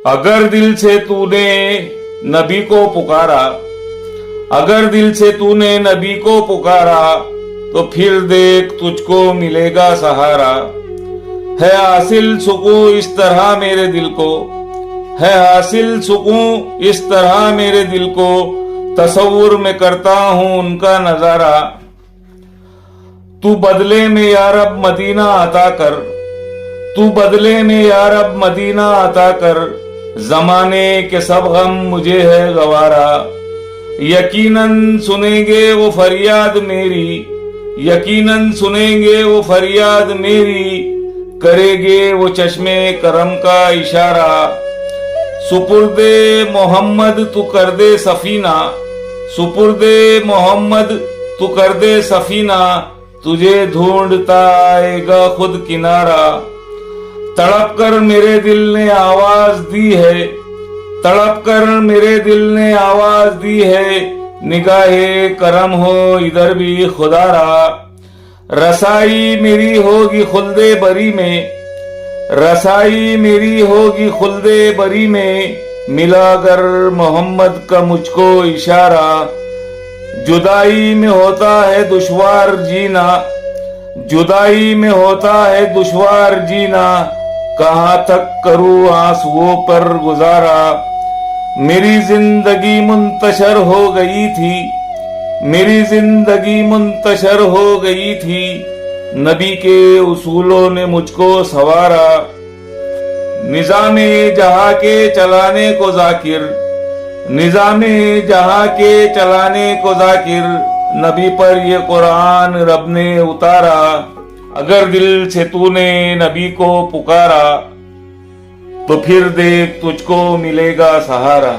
अगर दिल से तूने नबी को पुकारा, अगर दिल से तूने नबी को पुकारा, तो फिर देख तुझको मिलेगा सहारा। है हासिल सुकून इस तरह मेरे दिल को, है हासिल सुकून इस तरह मेरे दिल को, तसव्वुर में करता हूं उनका नजारा। तू बदले में या रब मदीना अता कर, तू बदले में या रब मदीना अता कर, जमाने के सब गम मुझे है गवारा। यकीनन सुनेंगे वो फरियाद मेरी, यकीनन सुनेंगे वो फरियाद मेरी, करेंगे वो चश्मे करम का इशारा। सुपुर्दे मोहम्मद तू कर दे सफीना, सुपुर्दे मोहम्मद तू कर दे सफीना, तुझे ढूंढता आएगा खुद किनारा। तड़प कर मेरे दिल ने आवाज दी है, तड़प कर मेरे दिल ने आवाज दी है, निगाहे करम हो इधर भी खुदारा। रसाई मेरी होगी खुल्दे बरी में, रसाई मेरी होगी खुल्दे बरी में, मिला कर मोहम्मद का मुझको इशारा। जुदाई में होता है दुश्वार जीना, जुदाई में होता है दुश्वार जीना, कहां तक करूं आंसुओं पर गुजारा। मेरी जिंदगी मुंतशर हो गई थी, मेरी जिंदगी मुंतशर हो गई थी, नबी के उसूलों ने मुझको सवारा। निजामे जहां के चलाने को जाकिर, निजामे जहां के चलाने को जाकिर, नबी पर ये कुरान रब ने उतारा। अगर दिल से तूने नबी को पुकारा, तो फिर देख तुझको मिलेगा सहारा।